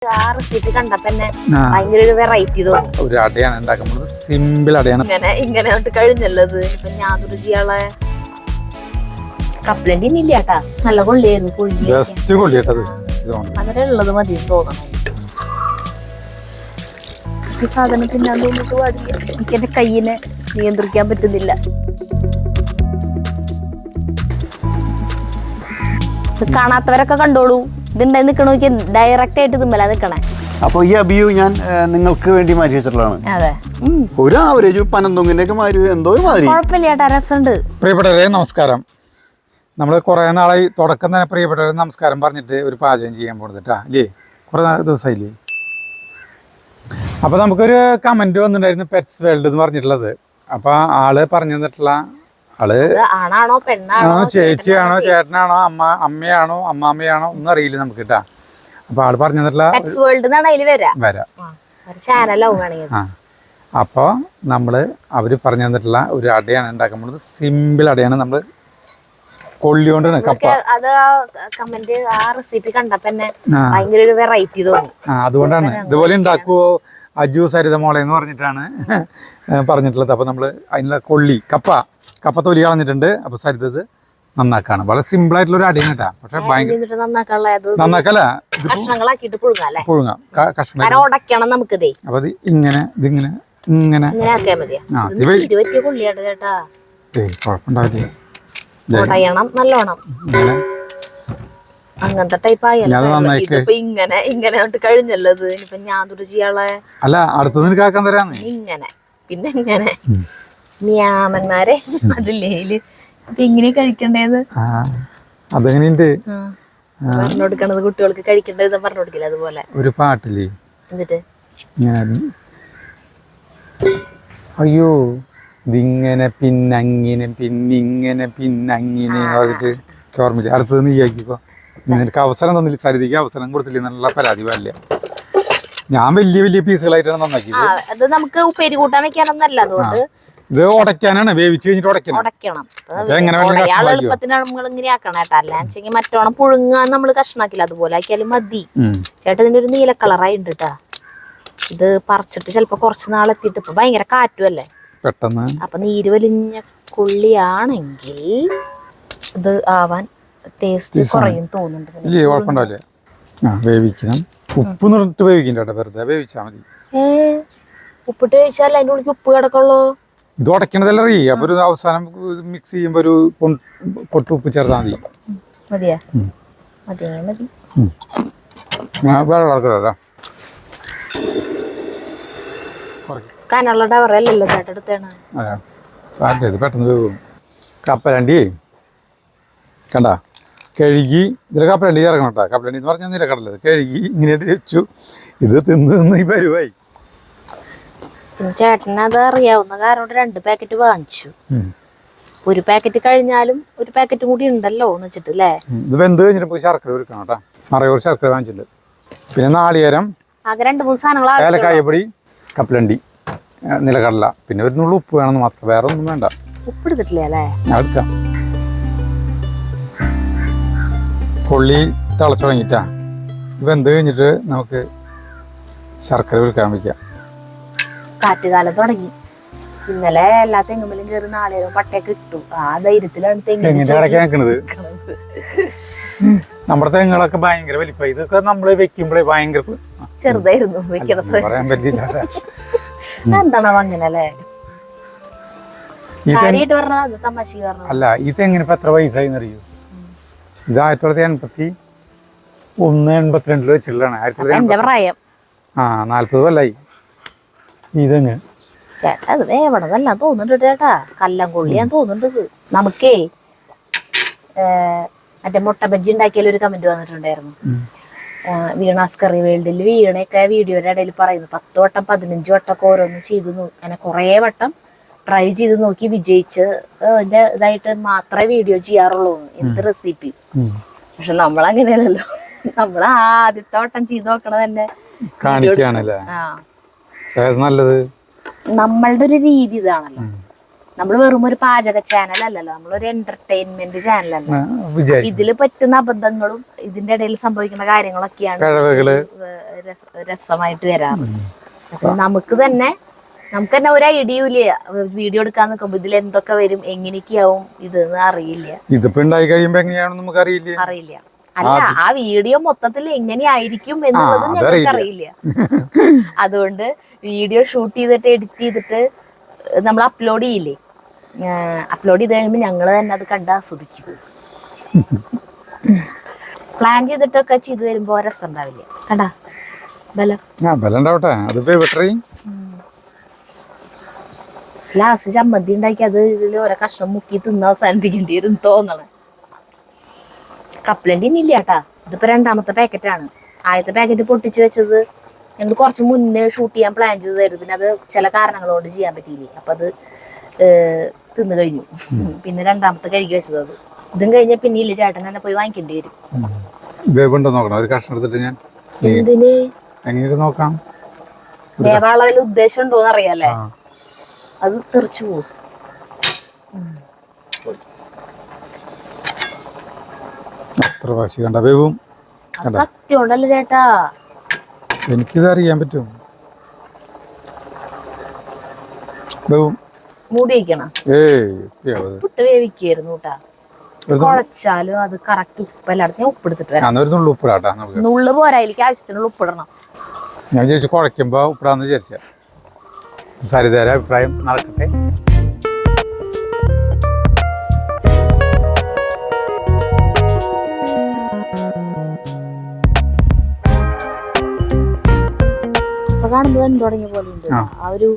Recipe കണ്ടപ്പോ തന്നെ ഭയങ്കര ഒരു വെറൈറ്റി തോന്നി. ഒരു അടയാണ് ഉണ്ടാക്കുന്നത്, സിമ്പിൾ അടയാണ്. ഇങ്ങനെ കഴിഞ്ഞല്ലോ. ഇപ്പൊ ഞാൻ ചെയ്യാനുള്ള കപ്പലണ്ടി ഇല്ല കേട്ടാ, നല്ല കൊള്ളിയായിരുന്നു. ജസ്റ്റ് കൊള്ളിയേട്ടത് അങ്ങനെ ഉള്ളത് മതി തോന്നണം. ഈ സാധനം തിന്നാൻ തോന്നിട്ട് പാടില്ല, എനിക്ക് എന്റെ കയ്യിനെ നിയന്ത്രിക്കാൻ പറ്റുന്നില്ല. കാണാത്തവരൊക്കെ കണ്ടോളൂ. ഇതുണ്ടായി നിക്കണ ഡയറക്റ്റ് ആയിട്ട് തുമ്മല നിക്കണേ. അപ്പൊ ഈ അബിയു ഞാൻ നിങ്ങൾക്ക് വേണ്ടി മാറ്റി വെച്ചിട്ടുള്ളതാണ്. അതെ, ഒരു ആവറേജ് പനന്തൊങ്ങിന്റെ ഒക്കെ മാതിരി എന്തോ മാതിരി കുഴപ്പമില്ല, രസമുണ്ട്. പ്രിയപ്പെട്ടവരെ നമസ്കാരം. നമ്മൾ കുറെ നാളായി തുടക്കം തന്നെ പ്രിയപ്പെട്ടവരെ നമസ്കാരം പറഞ്ഞിട്ട് ഒരു പാചകം ചെയ്യാൻ പോകുന്നത് അല്ലേ, കുറെ ദിവസമായില്ലേ. അപ്പൊ നമുക്കൊരു കമന്റ് വന്നിട്ടുണ്ടായിരുന്നു, പെറ്റ്സ് വേൾഡ് എന്ന് പറഞ്ഞിട്ടുള്ളത്. അപ്പൊ ആള് പറഞ്ഞു തന്നിട്ടുള്ള ആള് ആണാണോ പെണ്ണാണോ, ചേച്ചിയാണോ ചേട്ടനാണോ അമ്മയാണോ അമ്മാമ്മയാണോ ഒന്നും അറിയില്ല നമുക്ക് കേട്ടാ. അപ്പൊ ആള് പറഞ്ഞു തന്നിട്ടുള്ള വരാം. അപ്പൊ നമ്മള് അവര് പറഞ്ഞു തന്നിട്ടുള്ള ഒരു അടയാണ് ഉണ്ടാക്കാൻ പോകുന്നത്. സിമ്പിൾ അടയാണ്. നമ്മള് കൊള്ളിയോണ്ടാണ് കപ്പ. ഭയങ്കര ഒരു വെറൈറ്റി തോന്നി. അതുകൊണ്ടാണ് ഇതുപോലെ ഉണ്ടാക്കുവോ അജു സരിത മോളെ എന്ന് പറഞ്ഞിട്ടാണ് പറഞ്ഞിട്ടുള്ളത്. അപ്പൊ നമ്മള് അതിനുള്ള കൊള്ളി കപ്പ തൊലി കളഞ്ഞിട്ടുണ്ട്. അപ്പൊ സരിതത് നന്നാക്കാണ്. വളരെ സിമ്പിൾ ആയിട്ടുള്ള ഒരു അടിയാണ് കേട്ടാ. പക്ഷെ ഭയങ്കര നന്നാക്കല്ല, പുഴുങ്ങാം കഷ്ണം. അപ്പൊ ഇത് ഇങ്ങനെ കുഴപ്പമുണ്ടാവില്ല. നല്ലോണം അങ്ങനത്തെ ടൈപ്പ് ഇങ്ങനെ കഴിഞ്ഞല്ലോ. ഇനിയിപ്പൊ ഞാൻ ചെയ്യാനുള്ള അല്ല അടുത്തത് നിനക്ക് ആക്കാൻ തരാന്ന് ഇങ്ങനെ പിന്നെ ഇങ്ങനെ മ്യാമന്മാരെ അതില്ലേ ഇങ്ങനെ കഴിക്കണ്ടേന്ന് അതെങ്ങനെയുണ്ട് പറഞ്ഞു കൊടുക്കണത്, കുട്ടികൾക്ക് കഴിക്കേണ്ടത് പറഞ്ഞു കൊടുക്കില്ല. അതുപോലെ ഒരു പാട്ടില്ലേ, എന്നിട്ട് അയ്യോ ഇതിങ്ങനെ പിന്നങ്ങനെ പിന്നിങ്ങനെ പിന്നങ്ങനെ പറഞ്ഞിട്ട് ഓർമ്മയില്ല. അടുത്തത് നീ ആക്കിക്കോ. നിനക്ക് അവസരം തന്നില്ല, സരിതയ്ക്ക് അവസരം കൊടുത്തില്ല, നല്ല പരാതി പാടില്ല. ഞാൻ വലിയ പീസുകളായിട്ടാണ് നന്നാക്കിയത്. അത് നമുക്ക് ഉപ്പേരി കൂട്ടാൻ വെക്കാനൊന്നല്ല, അതുകൊണ്ട് ഇത് ഉടയ്ക്കാനാണ്, വേവിച്ച് കഴിഞ്ഞിട്ട് ഉടയ്ക്കണം. എളുപ്പത്തിന് നമ്മൾ ഇങ്ങനെ ആക്കണം കേട്ടാ. അല്ലാച്ചെങ്കിൽ മറ്റോണം പുഴുങ്ങാൻ നമ്മള് കഷ്ണാക്കില്ല, അതുപോലെ ആക്കിയാലും മതി. ചേട്ടാ ഇതിന്റെ ഒരു നീല കളറായി ഉണ്ട് കേട്ടാ. ഇത് പറിച്ചിട്ട് ചിലപ്പോ കുറച്ച് നാളെത്തിയിട്ട് ഇപ്പൊ ഭയങ്കര കാറ്റുമല്ലേ പെട്ടെന്ന്, അപ്പൊ നീര് വലിഞ്ഞ കൊള്ളിയാണെങ്കിൽ ഇത് ആവാൻ ടേസ്റ്റ് കുറയും തോന്നുന്നുണ്ട്. വേവിക്കണം, ഉപ്പ് നിന്നിട്ട് വേവിക്കണ്ട, വെറുതെ വേവിച്ചാ മതി. ഉപ്പിട്ട് വേവിച്ചാൽ അതിന്റെ ഉള്ളിൽ ഉപ്പ് കിടക്കുള്ളൂ. ഇത് ഉടക്കണതല്ല റീ. അപ്പൊ ഒരു അവസാനം മിക്സ് ചെയ്യുമ്പോ ഒരു പൊട്ട് ഉപ്പ് ചേർത്താൽ മതി. മതിയാ? മതി. വെള്ളം കനുള്ള ഡവറല്ലല്ലോ ചേട്ടാ എടുത്തേണ്. അതെ, ഇത് പെട്ടെന്ന് വേവും. കപ്പലണ്ടി കണ്ട കഴുകി, ഇതിൽ കപ്പലണ്ടി ചേർക്കണം കേട്ടോ. കപ്പലണ്ടി എന്ന് പറഞ്ഞാൽ നിലക്കടലത് കഴുകി ഇങ്ങനെ വെച്ചു. ഇത് തിന്ന് ഈ പരിവായി. ചേട്ടനത് അറിയാവുന്ന കാരണം 2 പാക്കറ്റ് വാങ്ങിച്ചു. ഒരു പാക്കറ്റ് കഴിഞ്ഞാലും ഒരു പാക്കറ്റും കൂടി ഉണ്ടല്ലോ എന്ന് വെച്ചിട്ടല്ലേ. ഇത് വെന്ത് കഴിഞ്ഞിട്ട് ശർക്കര ഒരുക്കണം കേട്ടോ. മറയൂർ ശർക്കര വാങ്ങിച്ചിട്ടുണ്ട്. പിന്നെ നാളികേരം, ആകെ 2-3 സാധനങ്ങൾ, ഏലക്കായപ്പൊടി, കപ്പലണ്ടി, നിലക്കടല, പിന്നെ ഒരു നുള്ളു ഉപ്പ് വേണമെന്ന് മാത്രം, വേറെ ഒന്നും വേണ്ട. ഉപ്പ് എടുത്തിട്ടില്ലേ അല്ലേ? എടുക്കാം. കൊള്ളി തിളച്ചു തുടങ്ങിട്ടാ. വെന്ത് കഴിഞ്ഞിട്ട് നമുക്ക് ശർക്കര ഒരുക്കാൻ വയ്ക്കാം. കാറ്റുകാലം തുടങ്ങി. ഇന്നലെ എല്ലാ തെങ്ങുമ്പലും കയറി നാളേരും പട്ടയൊക്കെ ഇട്ടു. ആ ധൈര്യത്തിലാണ് തെങ്ങിന്റെ ഇടയ്ക്ക് നിൽക്കണത്. നമ്മുടെ തെങ്ങുകളൊക്കെ ഭയങ്കര വലിപ്പമായി. ഇതൊക്കെ നമ്മള് വെക്കുമ്പോഴേ ഭയങ്കര ചെറുതായിരുന്നു. പറയാൻ പറ്റില്ല. എന്താണോ അങ്ങനെ അല്ലേ? അല്ല, ഈ തെങ്ങിന് ഇപ്പൊ എത്ര വയസ്സായി അറിയൂ? ഇത് 1981-82 വെച്ചിട്ടുള്ളതാണ്. 40 കൊല്ലായി ഈ തെങ്ങ്. ചേട്ടാ ഇത് എവിടെന്നല്ല തോന്നുന്നുണ്ട് ചേട്ടാ, കല്ലംകൊള്ളിയാൻ തോന്നുന്നുണ്ട്. നമുക്കേ മറ്റേ മുട്ട ബജ്ജി ഉണ്ടാക്കിയാലും ഒരു കമന്റ് വന്നിട്ടുണ്ടായിരുന്നു. വീണാസ് കറി വേൾഡിൽ വീണയൊക്കെ വീഡിയോയുടെ ഇടയിൽ പറയുന്നു 10 വട്ടം 15 വട്ടം ഒക്കെ ഓരോന്ന് ചെയ്തു. അങ്ങനെ കുറെ വട്ടം ട്രൈ ചെയ്ത് നോക്കി വിജയിച്ച് ഇതായിട്ട് മാത്രമേ വീഡിയോ ചെയ്യാറുള്ളൂ. എന്ത് റെസിപ്പി. പക്ഷെ നമ്മളങ്ങനെയല്ലല്ലോ. നമ്മൾ ആദ്യത്തെ വട്ടം ചെയ്ത് നോക്കണത് തന്നെ കാണിക്കാണല്ലേ നല്ലത്. നമ്മളുടെ ഒരു രീതി ഇതാണല്ലോ. നമ്മൾ വെറും ഒരു പാചക ചാനൽ അല്ലല്ലോ, നമ്മളൊരു എന്റർടൈൻമെന്റ് ചാനലല്ല. വിജയ് ഇതില് പറ്റുന്ന അബദ്ധങ്ങളും ഇതിന്റെ ഇടയിൽ സംഭവിക്കുന്ന കാര്യങ്ങളൊക്കെയാണ് രസമായിട്ട് വരാറ്. നമുക്ക് തന്നെ ഒരു ഐഡിയ ഇല്ല, വീഡിയോ എടുക്കാൻ നിൽക്കുമ്പോ ഇതിൽ എന്തൊക്കെ വരും, എങ്ങനെയൊക്കെയാവും ഇതെന്ന് അറിയില്ല. ഇതിപ്പോ ഉണ്ടായി കഴിയുമ്പോ എങ്ങനെയാണെന്ന് നമുക്ക് അറിയില്ല. അല്ല, ആ വീഡിയോ മൊത്തത്തിൽ എങ്ങനെയായിരിക്കും എന്നുള്ളത് ഞങ്ങൾക്ക് അറിയില്ല. അതുകൊണ്ട് വീഡിയോ ഷൂട്ട് ചെയ്തിട്ട് എഡിറ്റ് ചെയ്തിട്ട് നമ്മൾ അപ്ലോഡ് ചെയ്യില്ലേ, അപ്ലോഡ് ചെയ്ത് കഴിയുമ്പോൾ ഞങ്ങള് തന്നെ അത് കണ്ട് ആസ്വദിക്കും. പ്ലാൻ ചെയ്തിട്ടൊക്കെ ചെയ്ത് വരുമ്പോ രസം ഉണ്ടാവില്ല. കണ്ടാ ബലം ഉണ്ടാവട്ടെ. അതിപ്പോ ലാസ്റ്റ് ചമ്മന്തി ഉണ്ടാക്കി അത് ഇതിൽ ഓരോ കഷ്ണം മുക്കി തിന്ന് അവസാനിപ്പിക്കേണ്ടി വരും തോന്നണേ. കപ്പലണ്ടി ഇല്ല കേട്ടാ, ഇതിപ്പോ 2ാമത്തെ പാക്കറ്റാണ്. ആദ്യത്തെ പാക്കറ്റ് പൊട്ടിച്ച് വെച്ചത് ഞങ്ങൾ കുറച്ച് മുന്നേ ഷൂട്ട് ചെയ്യാൻ പ്ലാൻ ചെയ്തായിരുന്നു. പിന്നെ അത് ചില കാരണങ്ങളോട് ചെയ്യാൻ പറ്റിയില്ലേ, അപ്പൊ അത് തിന്നു കഴിഞ്ഞു. പിന്നെ 2ാമത്തെ കഴുകി വെച്ചത് അത്. ഇതും കഴിഞ്ഞ പിന്നെ ഇല്ല, ചേട്ടൻ തന്നെ പോയി വാങ്ങിക്കേണ്ടി വരും. എന്തിന് നോക്കാം, വേവാള ഉദ്ദേശം ഉണ്ടോന്ന് അറിയാലേ, അത് തെറിച്ചു പോകും. കത്തിയോണ്ടല്ലേ ചേട്ടാ, എനിക്കിത് അറിയാൻ പറ്റും. മൂടി വയ്ക്കണം, പുട്ട് വേവിക്കായിരുന്നു കേട്ടാ. കുഴച്ചാലും അത് കറക്റ്റ് ഉപ്പെല്ലാടത്ത്. ഞാൻ ഉപ്പെടുത്തിട്ട് വരാം. നുള്ളു പോരാ, അതിലേക്ക് ആവശ്യത്തിനുള്ള ഉപ്പിടണം. ഞാൻ വിചാരിച്ചു കുഴക്കുമ്പോ ഉപ്പിടാന്ന് വിചാരിച്ച. സരിതയുടെ അഭിപ്രായം നടക്കട്ടെ. കാണുമ്പോ തുടങ്ങിയ പോലെ ഉണ്ട്, ആ ഒരു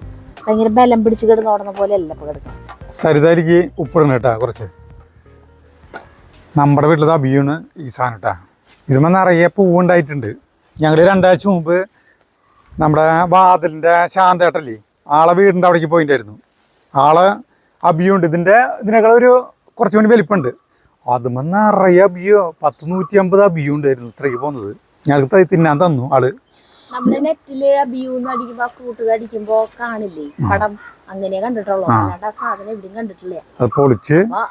ഭയങ്കര ബലം പിടിച്ച് കിടന്നോടുന്ന പോലെ അല്ല ഇപ്പൊ കിടക്കണം. സരിതയിലേക്ക് ഉപ്പിടണം കേട്ടാ കുറച്ച്. നമ്മുടെ വീട്ടിലത് അഭിയാണ് ഈ സാധനം കേട്ടാ. ഇതുമ്മ നിറയെ പൂവുണ്ടായിട്ടുണ്ട്. ഞങ്ങൾ 2 ആഴ്ച മുമ്പ് നമ്മുടെ വാതിലിൻ്റെ ശാന്തേട്ടല്ലേ, ആളെ വീടിൻ്റെ അവിടേക്ക് പോയിട്ടായിരുന്നു. ആള് അഭിയുണ്ട്. ഇതിനേക്കാൾ ഒരു കുറച്ച് മണി വലിപ്പമുണ്ട്. അതുമ്മ നിറയെ അഭിയോ 100-150 അഭിയും ഉണ്ടായിരുന്നു ഇത്രയ്ക്ക് പോകുന്നത്. ഞങ്ങൾക്ക് തിന്നാൻ തന്നു ആള്. നമ്മള് നെറ്റില് അഭിയൂന്ന് അടിക്കുമ്പോ ഫ്രൂട്ട് അടിക്കുമ്പോ കാണില്ലേ പടം, അങ്ങനെ കണ്ടിട്ടുള്ളൂ, അല്ലാണ്ട് ആ സാധനം എവിടെയും കണ്ടിട്ടില്ല.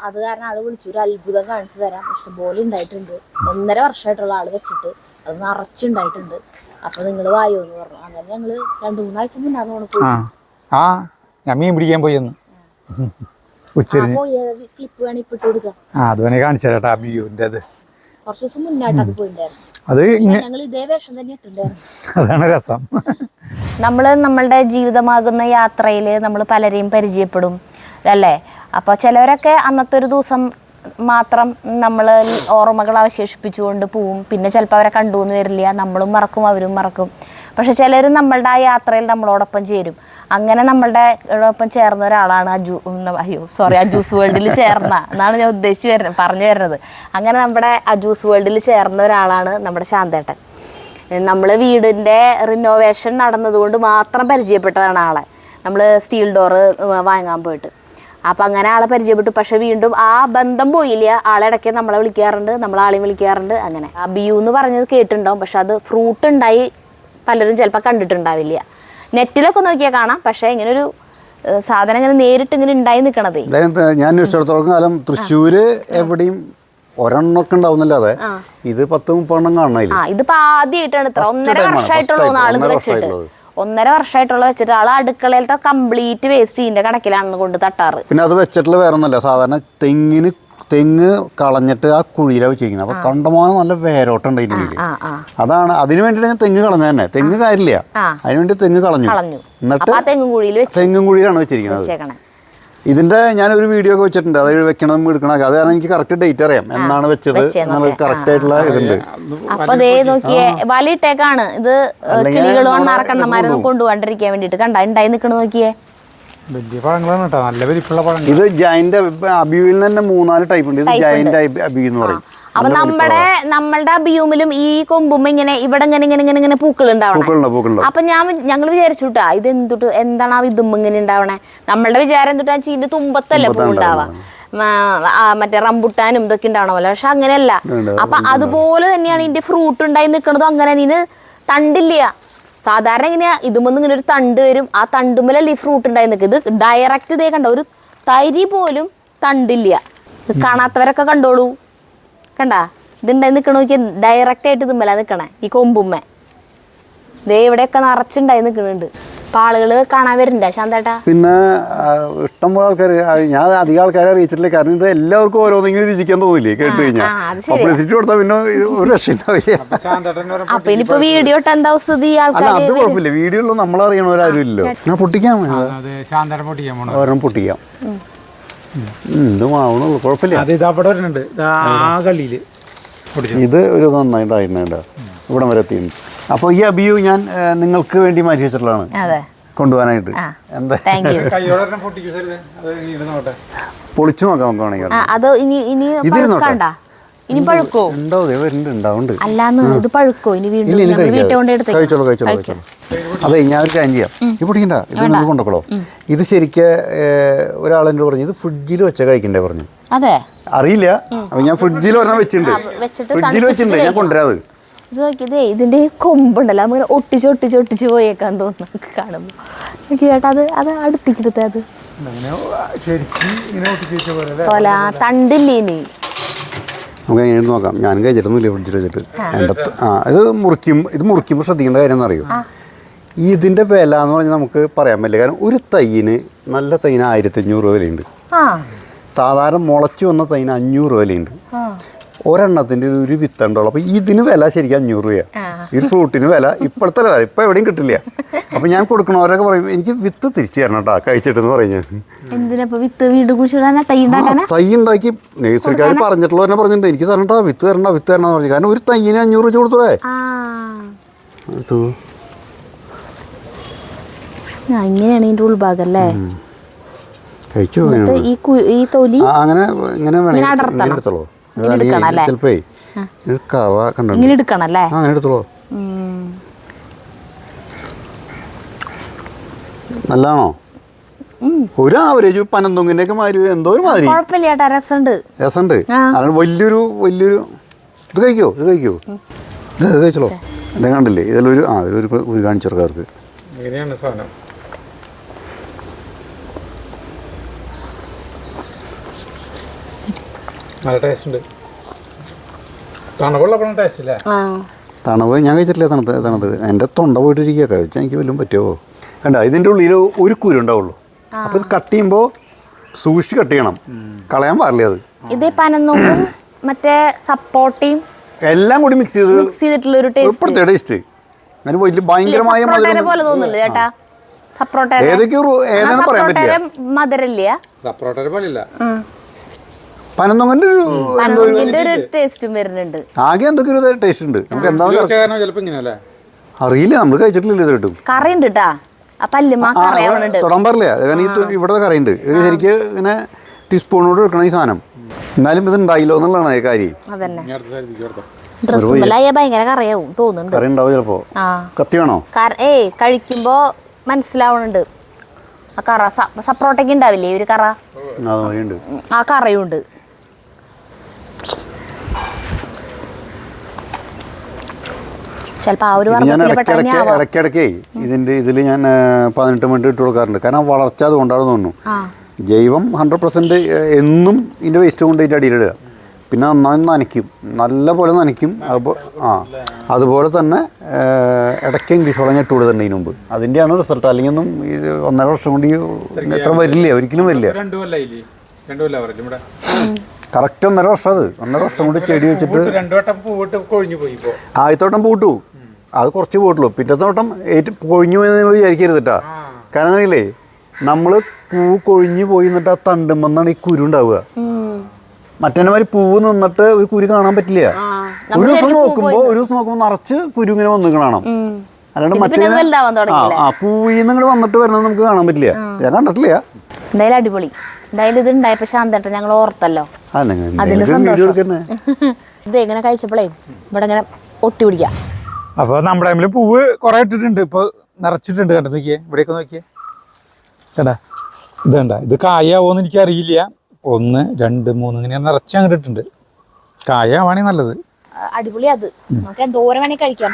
അത് കാരണം ആള് വിളിച്ചു, ഒരു അത്ഭുതം കാണിച്ചു തരാം, ഇഷ്ടംപോലെ ഉണ്ടായിട്ടുണ്ട്. 1.5 വർഷമായിട്ടുള്ള ആള് വെച്ചിട്ട് അത് നിറച്ചുണ്ടായിട്ടുണ്ട്, അപ്പൊ നിങ്ങള് വായോ എന്ന് പറഞ്ഞു. അങ്ങനെ ഞങ്ങള് 2-3 ആഴ്ച മുന്നാണ് പോയി. ഞാൻ മീൻ പിടിക്കാൻ പോയെന്ന് ക്ലിപ്പ് വേണേ ഇപ്പിട്ട് കൊടുക്കാം. അത് വേണേ കാണിച്ചു തരാട്ടാ അഭിയൂന്റെ. അത് കുറച്ച് ദിവസം മുന്നായിട്ട് അത് പോയിട്ടുണ്ടായിരുന്നു. ഞങ്ങൾ ഇതേ വേഷം തന്നെ ഇട്ടുണ്ടായിരുന്നു. അതാണ് രസം. നമ്മളുടെ ജീവിതമാകുന്ന യാത്രയില് നമ്മൾ പലരെയും പരിചയപ്പെടും അല്ലേ. അപ്പോൾ ചിലവരൊക്കെ അന്നത്തെ ഒരു ദിവസം മാത്രം നമ്മൾ ഓർമ്മകൾ അവശേഷിപ്പിച്ചുകൊണ്ട് പോവും. പിന്നെ ചിലപ്പോൾ അവരെ കണ്ടു എന്ന് വരില്ല, നമ്മളും മറക്കും അവരും മറക്കും. പക്ഷെ ചിലർ നമ്മളുടെ ആ യാത്രയിൽ നമ്മളോടൊപ്പം ചേരും. അങ്ങനെ നമ്മളുടെ ഒപ്പം ചേർന്ന ഒരാളാണ് അജൂസ് വേൾഡിൽ ചേർന്ന എന്നാണ് ഞാൻ പറഞ്ഞു വരുന്നത്. അങ്ങനെ നമ്മുടെ അജൂസ് വേൾഡിൽ ചേർന്ന ഒരാളാണ് നമ്മുടെ ശാന്തേട്ടൻ. നമ്മൾ വീടിൻ്റെ റിനോവേഷൻ നടന്നതുകൊണ്ട് മാത്രം പരിചയപ്പെട്ടതാണ് ആളെ. നമ്മൾ സ്റ്റീൽ ഡോറ് വാങ്ങാൻ പോയിട്ട്. അപ്പം അങ്ങനെ ആളെ പരിചയപ്പെട്ടു. പക്ഷെ വീണ്ടും ആ ബന്ധം പോയില്ല. ആളിടയ്ക്ക് നമ്മളെ വിളിക്കാറുണ്ട്, നമ്മളാളെയും വിളിക്കാറുണ്ട്. അങ്ങനെ അബിയു എന്ന് പറഞ്ഞത് കേട്ടിട്ടുണ്ടാവും, പക്ഷെ അത് ഫ്രൂട്ട് ഉണ്ടായി പലരും ചിലപ്പോൾ കണ്ടിട്ടുണ്ടാവില്ല. നെറ്റിലൊക്കെ നോക്കിയാൽ കാണാം, പക്ഷെ ഇങ്ങനൊരു സാധനം ഇങ്ങനെ നേരിട്ട് ഇങ്ങനെ ഉണ്ടായി നിൽക്കണതേ. ഞാൻ ഇഷ്ടത്തോളം കാലം തൃശ്ശൂര് എവിടെയും ഒരെണ്ണൊക്കെ ഉണ്ടാവുന്നല്ലാതെ ഇത് 10-30 എണ്ണം കാണണില്ല. ഇതിപ്പോ ആദ്യമായിട്ടാണ് ഇത്ര 1.5 വർഷമായിട്ടുള്ള ആളുകൾ വെച്ചിട്ട് 1.5 വർഷമായിട്ടുള്ള വെച്ചിട്ട് ആള് അടുക്കളയിലത്തെ കംപ്ലീറ്റ് വേസ്റ്റ് ഇതിന്റെ കണക്കിലാണെന്ന് കൊണ്ട് തട്ടാറ്. പിന്നെ അത് വെച്ചിട്ടുള്ള വേറെ ഒന്നല്ല, സാധാരണ തെങ്ങ് കളഞ്ഞിട്ട് ആ കുഴിയിലാണ് വെച്ചിരിക്കുന്നത്. അപ്പൊ കണ്ടമാനം നല്ല വേരോട്ടം ഉണ്ടായിരുന്നു. അതാണ് അതിന് വേണ്ടിയിട്ട് ഞാൻ തെങ്ങ് കളഞ്ഞ തന്നെ. തെങ്ങ് കാര്യമില്ല, അതിനുവേണ്ടി തെങ്ങ് കളഞ്ഞു. എന്നിട്ട് തെങ്ങും കുഴിയിലാണ് വെച്ചിരിക്കുന്നത്. ഇതിന്റെ ഞാനൊരു വീഡിയോ ഒക്കെ വെച്ചിട്ടുണ്ട്, അത് വെക്കണം എടുക്കണം. അത് കാരണം എനിക്ക് കറക്റ്റ് ഡേറ്റ് അറിയാം, എന്നാണ് വെച്ചത് എന്നുള്ളത് കറക്റ്റ് ആയിട്ടുള്ള ഇതുണ്ട്. അപ്പൊ ദേ നോക്കിയേ, വലിയിട്ടേക്കാണ് ഇത്. കിളികളും നാറക്കണ്ണന്മാരൊന്നും കൊണ്ടുപോകാണ്ടിരിക്കാൻ വേണ്ടിട്ട് കണ്ട ഉണ്ടായി നിക്കണ നോക്കിയേ. വലിയ പഴങ്ങളാണ് കേട്ടോ, നല്ല വലിപ്പുള്ള പഴങ്ങൾ. ഇത് ജയന്റ് അബിയിൽ തന്നെ 3-4 ടൈപ്പ് ഉണ്ട്. ഇത് ജയന്റ് അബി എന്ന് പറയും. അപ്പൊ നമ്മളുടെ അബിയൂമിലും ഈ കൊമ്പും ഇങ്ങനെ ഇവിടെ ഇങ്ങനെ പൂക്കൾ ഉണ്ടാവണം. അപ്പൊ ഞങ്ങൾ വിചാരിച്ചുട്ടാ ഇത് എന്താണ് ആ ഇതും ഇങ്ങനെ ഉണ്ടാവണേ. നമ്മളുടെ വിചാരം എന്തുട്ടാ ചീന്റെ തുമ്പത്തല്ലേ പൂ ഉണ്ടാവാ, മറ്റേ റംബുട്ടാനും ഇതൊക്കെ ഉണ്ടാവണ പോലെ. പക്ഷെ അങ്ങനെയല്ല. അപ്പൊ അതുപോലെ തന്നെയാണ് ഇതിന്റെ ഫ്രൂട്ട് ഉണ്ടായി നിൽക്കണതും. അങ്ങനെ ഇതിന് തണ്ടില്ല. സാധാരണ ഇങ്ങനെ ഇതുമൊന്നും ഇങ്ങനെ ഒരു തണ്ട് വരും, ആ തണ്ടുമല്ലല്ലേ ഈ ഫ്രൂട്ട് ഉണ്ടായി നിൽക്കുക. ഇത് ഡയറക്റ്റ് ഇതേ കണ്ട ഒരു തരി പോലും തണ്ടില്ല. ഇത് കാണാത്തവരൊക്കെ കണ്ടോളൂ. കണ്ടാ ഇതുണ്ടായി നിൽക്കണ നോക്കി, ഡയറക്റ്റ് ആയിട്ട് ഇതുമ്മല നിൽക്കണേ, ഈ കൊമ്പുമ്മ ദേ ഇവിടെയൊക്കെ നിറച്ചുണ്ടായി നിൽക്കുന്നുണ്ട്. അപ്പൊ ആളുകള് കാണാൻ വരുന്നുണ്ട് ശാന്തേട്ടാ. പിന്നെ ഇഷ്ടംപോലെ ആൾക്കാർ, ഞാൻ അധികം ആൾക്കാരെ അറിയിച്ചിട്ടില്ല. കാരണം ഇത് എല്ലാവർക്കും ഓരോന്നെങ്കിലും രുചിക്കാൻ തോന്നില്ലേ കേട്ട് കഴിഞ്ഞാൽ. പബ്ലിസിറ്റി കൊടുത്താൽ പിന്നെ ഒരു രക്ഷയില്ല. അപ്പൊ ഇനിയിപ്പോ വീഡിയോ ഇട്ട് എന്താ സ്ഥിതി? അല്ല അത് കുഴപ്പമില്ല, വീഡിയോയിലൊന്നും നമ്മളറിയണവരാരും ഇല്ലല്ലോ. ഞാൻ പൊട്ടിക്കാം, ഒരെണ്ണം പൊട്ടിക്കാം. ഇത് മാവണുള്ളൂ, കുഴപ്പമില്ല. ഇത് ഒരു നന്നായിട്ടായിരുന്നു ഇവിടം വരെ എത്തിയിട്ടുണ്ട്. അപ്പോൾ ഈ അബിയു ഞാൻ നിങ്ങൾക്ക് വേണ്ടി മാറ്റി വെച്ചിട്ടുള്ളതാണ് കൊണ്ടുപോകാനായിട്ട്. എന്താ പൊളിച്ചു നോക്കാം നമുക്ക് വേണമെങ്കിൽ. അത് ഇതിരുന്നോട്ടെ, ഇനി പഴുക്കോ? ഉണ്ടാവുന്നുണ്ട്. അല്ലാന്ന് ഇത് പഴുക്കോ? ഇനി കഴിച്ചോളൂ കഴിച്ചോളൂ കഴിച്ചോളൂ. അതെ, ഞാൻ ഒരു കാര്യം ചെയ്യാം. ഇത് പൊടിക്കണ്ട, ഇത് നിങ്ങൾ കൊണ്ടുപോളോ. ഇത് ശരിക്കും ഒരാളെന്നോട് പറഞ്ഞു ഇത് ഫ്രിഡ്ജിൽ വെച്ചാൽ കഴിക്കണ്ടേ പറഞ്ഞു. അതെ, അറിയില്ല. അപ്പൊ ഞാൻ ഫ്രിഡ്ജിൽ ഒരെണ്ണം വെച്ചിട്ടുണ്ട്, ഫ്രിഡ്ജിൽ വെച്ചിട്ടുണ്ട്, ഞാൻ കൊണ്ടുവരാത്. ഇത് നോക്കിയതേ ഇതിന്റെ കൊമ്പുണ്ടല്ലോ, അങ്ങനെ ഒട്ടിച്ച് പോയേക്കാൻ തോന്നുന്നു കാണുമ്പോ. ചേട്ടാ അത് അടുത്തേക്കെടുത്തേ, അത് തണ്ടില്ലേ ഇനി. നമുക്ക് എങ്ങനെ നോക്കാം. ഞാൻ കഴിച്ചിട്ടൊന്നുമില്ല ഫ്രിഡ്ജിൽ വെച്ചിട്ട്. എൻ്റെ ഇത് മുറിക്കുമ്പോൾ ശ്രദ്ധിക്കേണ്ട കാര്യം എന്ന് അറിയും. ഇതിൻ്റെ വില എന്ന് പറഞ്ഞാൽ നമുക്ക് പറയാൻ പറ്റില്ല. കാരണം ഒരു തൈന്, നല്ല തൈന് 1500 രൂപ വിലയുണ്ട്. സാധാരണ മുളച്ചു വന്ന തൈന് 500 വിലയുണ്ട്. ഒരെണ്ണത്തിൻ്റെ ഒരു വിത്തുണ്ടോളൂ. അപ്പോൾ ഇതിന് വില ശരിക്കും 500 രൂപയാണ്. ഈ ഫ്രൂട്ടിന് വില ഇപ്പോഴത്തെ വില ഇപ്പം എവിടെയും കിട്ടില്ല. അപ്പോൾ ഞാൻ കൊടുക്കണവരൊക്കെ പറയും എനിക്ക് വിത്ത് തിരിച്ചു തരണം കേട്ടോ കഴിച്ചിട്ടെന്ന് പറയും. ഞാൻ തൈ ഉണ്ടാക്കി നേഴ്സറിക്കാർ പറഞ്ഞിട്ടുള്ളവരെ പറഞ്ഞിട്ടുണ്ട് എനിക്ക് തരണ്ട, വിത്ത് തരണ്ട എന്ന് പറഞ്ഞു. കാരണം ഒരു തൈന് 500 രൂപ കൊടുത്തൂടെ. ഇങ്ങനെയാണ് ഇതിന്റെ ഉൾഭാഗം അല്ലേ? കഴിച്ചു അങ്ങനെ ഇങ്ങനെ എടുത്തോളൂ. ചിലപ്പോ കറ കണ്ടോ, അങ്ങനെ എടുത്തോളൂ. നല്ലതാണോ? ഒരു ആവറേജ് പനന്തൊങ്ങിന്റെ ഒക്കെ മാതിരി എന്തോ ഒരു മാതിരി രസമുണ്ട്. അതാണ് വലിയൊരു ഇത് കഴിക്കോ ഇത് കഴിച്ചോളൂ. ഇത് കണ്ടില്ലേ, ഇതിലൊരു ഒരു കാണിച്ചവർക്ക് തണവ് ഞാൻ കഴിച്ചിട്ടില്ല. തണുത്ത് എൻ്റെ തൊണ്ട പോയിട്ടിരിക്കുക. കഴിച്ചാൽ എനിക്ക് വല്ലതും പറ്റുമോ? കണ്ട ഇതിൻ്റെ ഉള്ളിൽ ഒരു കുരു ഉണ്ടാവുള്ളൂ. അപ്പോൾ ഇത് കട്ട് ചെയ്യുമ്പോൾ സൂക്ഷിച്ച് കട്ട് ചെയ്യണം, കളയാൻ പാടില്ല. അത് ഇത് പനന്നൊന്നും മറ്റേ സപ്പോർട്ടയും എല്ലാം കൂടി മിക്സ് ചെയ്തിട്ടുള്ള ഒരു പ്രത്യേക ടേസ്റ്റ്. അതിന് വലിയ ഭയങ്കരമായ ഏതൊക്കെയോ പറയാൻ പറ്റില്ല. പനന്നൊങ്ങന്റെ ഒരു ടേസ്റ്റും വരുന്നുണ്ട്. ആകെ എന്തൊക്കെ ഒരു ടേസ്റ്റ് ഉണ്ട്. നമുക്ക് എന്താ അറിയില്ല, നമ്മൾ കഴിച്ചിട്ടില്ല. ഇത് കിട്ടും കറിയുണ്ട് കേട്ടാ, തൊടാൻ പാടില്ല. കാരണം ഇവിടെ കറിയുണ്ട്. ശരിക്കും ഇങ്ങനെ ടീസ്പൂണോട് എടുക്കണം ഈ സാധനം. എന്നാലും ഇത് ഉണ്ടായില്ലോ എന്നുള്ളതാണ് കാര്യം. ഭയങ്കര കറിയാവും തോന്നുന്നുണ്ട്. കറി ഉണ്ടാവും ചിലപ്പോ. കത്തി വേണോ? കഴിക്കുമ്പോ മനസ്സിലാവുന്നുണ്ട്. ആ കറ സപ്രോട്ടൊക്കെ ഉണ്ടാവില്ലേ ഒരു കറ, ആ കറയുണ്ട്. ചിലപ്പോ ആ ഒരു ഇടയ്ക്കിടയ്ക്ക് ഇതിൽ ഞാൻ 18 മിനിറ്റ് ഇട്ട് കൊടുക്കാറുണ്ട്. കാരണം വളർച്ച അതുകൊണ്ടാണ് തോന്നുന്നു. ജൈവം 100% എന്നും ഇതിൻ്റെ വേസ്റ്റ് കൊണ്ട് ഇതിൻ്റെ അടിയിലിടുക. പിന്നെ നന്നായി നനയ്ക്കും, നല്ല പോലെ നനയ്ക്കും. അതുപോലെ തന്നെ ഇടയ്ക്ക് ഇംഗ്ലീഷ് വളം ഇട്ട് കൊടുത്തിട്ടുണ്ട് ഇതിന് മുമ്പ്. അതിൻ്റെയാണ് റിസൾട്ട്. അല്ലെങ്കിൽ ഒന്നും 1.5 വർഷം കൊണ്ട് എത്ര വരില്ല, ഒരിക്കലും വരില്ല. കറക്റ്റ് 1.5 വർഷം. അത് 1.5 വർഷം കൊണ്ട് ചെടി വെച്ചിട്ട് ആദ്യത്തെ വട്ടം പൂട്ടു, അത് കുറച്ച് പോയിട്ടുള്ളൂ. പിറ്റത്തെ വട്ടം കൊഴിഞ്ഞു പോയെന്ന് വിചാരിക്കരുത് കേട്ടോ. കാരണം അറിയില്ലേ, നമ്മൾ പൂ കൊഴിഞ്ഞു പോയി എന്നിട്ട് ആ തണ്ടുമെന്നാണ് ഈ കുരു ഉണ്ടാവുക. മറ്റേമാതിരി പൂവ് നിന്നിട്ട് ഒരു കുരു കാണാൻ പറ്റില്ല. ഒരു ദിവസം നോക്കുമ്പോൾ നിറച്ച് കുരു ഇങ്ങനെ വന്നു കാണാം. അല്ലാണ്ട് മറ്റേ പൂവിന്ന് ഇങ്ങോട്ട് വന്നിട്ട് വരുന്നത് നമുക്ക് കാണാൻ പറ്റില്ല. ഞാൻ കണ്ടിട്ടില്ല. എന്തായാലും അടിപൊളി. എന്തായാലും ഇത് ഉണ്ടായപ്പോ ശാന്തേട്ട ഞങ്ങൾ ഓർത്തല്ലോ. ഇത് എങ്ങനെ കഴിച്ചപ്പോഴേ ഇവിടെ ഇങ്ങനെ ഒട്ടി പിടിക്കാം. അപ്പൊ നമ്മുടെ ടൈമില് പൂവ് കുറെ ഇട്ടിട്ടുണ്ട്, ഇപ്പൊ നിറച്ചിട്ടുണ്ട്. കണ്ടു നോക്കിയേ, ഇവിടെയൊക്കെ നോക്കിയേ കണ്ടാ. ഇത് കണ്ട, ഇത് കായാവോന്ന് എനിക്ക് അറിയില്ല. 1, 2, 3 ഇങ്ങനെ നിറച്ച് അങ്ങോട്ട് ഇട്ടുണ്ട്. കായാവാണെങ്കിൽ നല്ലത്, അടിപൊളി. അത്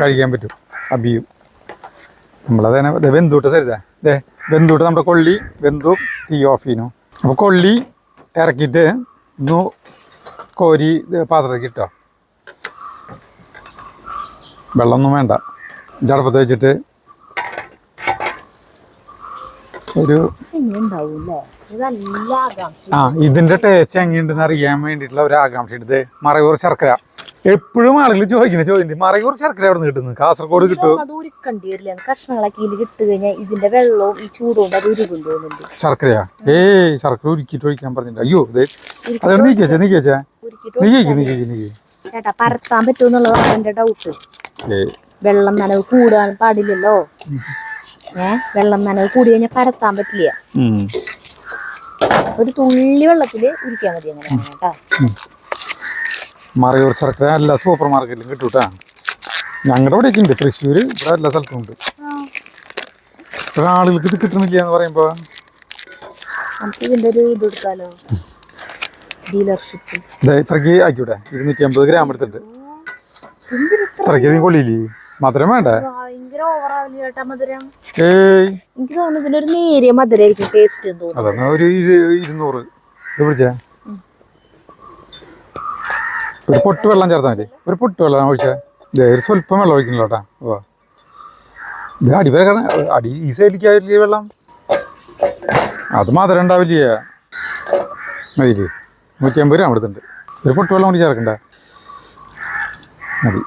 കഴിക്കാൻ പറ്റും. അബിയും നമ്മളതന്നെ വെന്തൂട്ട് സരിതാ. വെന്തൂട്ട് നമ്മുടെ കൊള്ളി വെന്തു, തീ ഓഫ് ചെയ്യുന്നു. അപ്പോൾ കൊള്ളി ഇറക്കിയിട്ട് ഒന്ന് കോരി പാത്രത്തിൽ ഇട്ടോ. വെള്ളമൊന്നും വേണ്ട. ചടപ്പത്ത് വെച്ചിട്ട് ഒരു ഇതിൻ്റെ ടേസ്റ്റ് എങ്ങനെയുണ്ടെന്ന് അറിയാൻ വേണ്ടിയിട്ടുള്ള ഒരു ആകാംക്ഷ. ഇത് മറയൂർ ശർക്കര. എപ്പോഴും ആളുകൾ ചോദിക്കുന്നത് ചോദ്യം, മറയൂർ ശർക്കര അവിടെ നിന്ന് കിട്ടുന്നത്? കാസർഗോഡ് കിട്ടും. ശർക്കരയാ? ശർക്കര ഉരുക്കിട്ട് ഒഴിക്കാൻ പറഞ്ഞിട്ട്. അയ്യോ അതാണ് നീക്കിവെച്ചാ. ചേട്ടാ പരത്താൻ പറ്റുമെന്നുള്ളതാണ് എന്റെ ഡൗട്ട്. വെള്ളം നനവ് കൂടാൻ പാടില്ലല്ലോ. വെള്ളം നനവ് കൂടി കഴിഞ്ഞാൽ പരത്താൻ പറ്റില്ല. ഒരു തുള്ളി വെള്ളത്തില് ഉരിക്കാൻ മതി. അങ്ങനെയാണ് കേട്ടാ. മറയൂർ ശർക്കര എല്ലാ സൂപ്പർ മാർക്കറ്റിലും കിട്ടൂട്ടാ. ഞങ്ങളുടെ ഇവിടെയൊക്കെ ഉണ്ട്. തൃശ്ശൂര് ഇവിടെ എല്ലാ സ്ഥലത്തും ഉണ്ട്. ആളുകൾക്ക് ഇത് കിട്ടണില്ല എന്ന് പറയുമ്പോ നമുക്ക് ഇതിന്റെ ഒരു ഇത് എടുക്കാലോ, ഡീലർഷിപ്പ്. ഇത്രയ്ക്ക് ആക്കിയൂടെ? 250 ഗ്രാം എടുത്തിട്ടുണ്ട്. ഇത്രയ്ക്ക് അധികം കൊള്ളിയില്ലേ? മധുരം വേണ്ടേ? ഭയങ്കര ഓവറാവില്ല ചേട്ടാ മധുരം. എനിക്ക് തോന്നുന്നു ഇതിനൊരു നേരിയ മധുരമായിരിക്കും ടേസ്റ്റ് തോന്നുന്നു. അതാണ് ഒരു 200. ഇത് പിടിച്ചേ. ഒരു പൊട്ട് വെള്ളം ചേർത്താൽ മതി. ഒരു പൊട്ട് വെള്ളം ഒഴിച്ചാൽ ഒരു സ്വല്പം വെള്ളം ഒഴിക്കണല്ലോ കേട്ടാ. ഓ ഇത് അടി വരെ അടി ഈ സൈഡിലേക്കാവില്ലേ വെള്ളം? അത് മധുരം ഉണ്ടാവില്ലേ? മതിയില്ലേ? 150 ഗ്രാം എടുത്തിട്ടുണ്ട്. ഒരു പൊട്ട് വെള്ളം കൊണ്ട് ചേർക്കണ്ട മതി.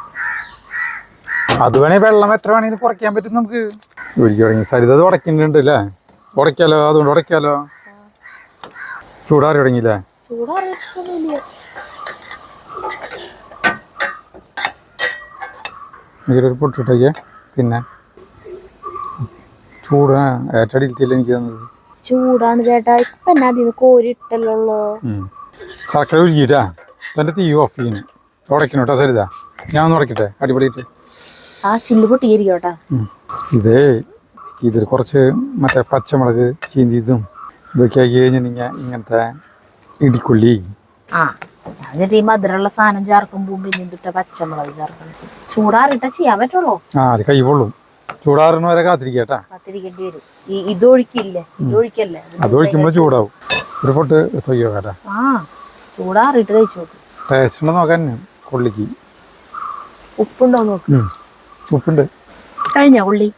അത് വേണമെങ്കിൽ വെള്ളം എത്ര വേണമെങ്കിലും കുറയ്ക്കാൻ പറ്റും നമുക്ക്. ഒരിക്കൽ തുടങ്ങി സരിത അത് ഉടക്കുന്നുണ്ട് അല്ലേ? ഉടയ്ക്കാലോ, അതുകൊണ്ട് ഉടയ്ക്കാലോ. ചൂടാറി തുടങ്ങിയില്ലേ? ഒരു പൊട്ടിട്ടേക്ക് പിന്നെ ചൂട് ഏറ്റടിയിലെത്തിയില്ല എനിക്ക് തന്നത്. ചൂടാണ് ചേട്ടാ. ഇപ്പൊ എന്നാ അതിന് കോരിട്ടല്ലോ. ശർക്കര ഉരുക്കിട്ടാ തന്റെ തീ ഓഫ് ചെയ്യുന്നു. ഉടയ്ക്കണം കേട്ടോ സരിത. ഞാൻ ഒന്ന് ഉടക്കട്ടെ അടിപൊളിയിട്ട്. ആ ചില്ല് പൊട്ടിയിരിക്കോട്ടാ. ഇതിൽ കുറച്ച് മറ്റേ പച്ചമുളക് ചീന്തിയതും ഇതൊക്കെ ആക്കി കഴിഞ്ഞിട്ടുണ്ടെങ്കിൽ ഇങ്ങനത്തെ ഇടിക്കുള്ളി. എന്നിട്ട് ഈ മധുരമുള്ള സാധനം ചേർക്കുമ്പോ പിന്നെ പച്ചമുളക് ചേർക്കണം. ചൂടാറിട്ടാ ചെയ്യാൻ പറ്റുള്ളൂ. അത് കൈ പൊള്ളും. ചൂടാറുന്ന വരെ കാത്തിരിക്കട്ടാ. കാത്തിരിക്കേണ്ടി വരും. ഇതൊഴിക്കില്ലേ? ഇതൊഴിക്കല്ലേ? അത് ഒഴിക്കുമ്പോൾ ചൂടാവും. ഒരു പൊട്ട് എടുത്തോക്കാട്ടാ. ചൂടാറിട്ട് കഴിച്ചു നോക്ക്. ടേസ്റ്റ് ഉണ്ടോ നോക്കാൻ കൊള്ളിക്ക്. ഉപ്പുണ്ടോ നോക്ക്. ഉപ്പുണ്ട്. കഴിഞ്ഞ കൊള്ളി?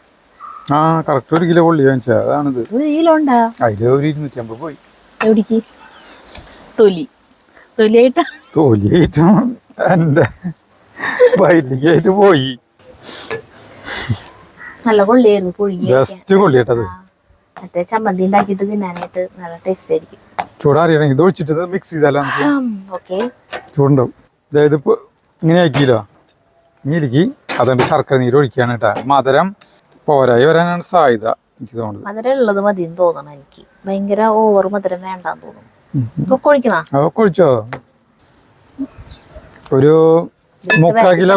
കറക്റ്റ് 1 കിലോ കൊള്ളി വാങ്ങിച്ചാ. അതാണിത്. 1 കിലോ ഉണ്ടാ? അതില് ഒരു 250 പോയി. എവിടേക്ക്? തൊലിയായിട്ടും എന്റെ വയറ്റിലേക്കായിട്ട് പോയി. നല്ല കൊള്ളിയായിരുന്നു. പുഴുങ്ങി ബെസ്റ്റ് കൊള്ളിയേട്ടത്. മറ്റേ ചമ്മന്തി ഉണ്ടാക്കിയിട്ട് തിന്നാനായിട്ട് നല്ല ടേസ്റ്റ് ആയിരിക്കും. ചൂടാറിയാണെങ്കിൽ ഇത് ഒഴിച്ചിട്ട് മിക്സ് ചെയ്താലോ? ചൂടുണ്ടാവും. അതായത് ഇപ്പൊ ഇങ്ങനെ ആക്കിയില്ലോ. ഇനിയിലേക്ക് അതുകൊണ്ട് ശർക്കര നീര് ഒഴിക്കുകയാണ് കേട്ടാ. മധുരം പോരായി വരാനാണ് സാധ്യത എനിക്ക് തോന്നുന്നത്. മധുരം ഉള്ളത് മതി തോന്നണം എനിക്ക്. ഭയങ്കര ഓവർ മധുരം വേണ്ടാന്ന് തോന്നുന്നു. ഒഴിച്ചോ? ഒരു 3/4 കിലോ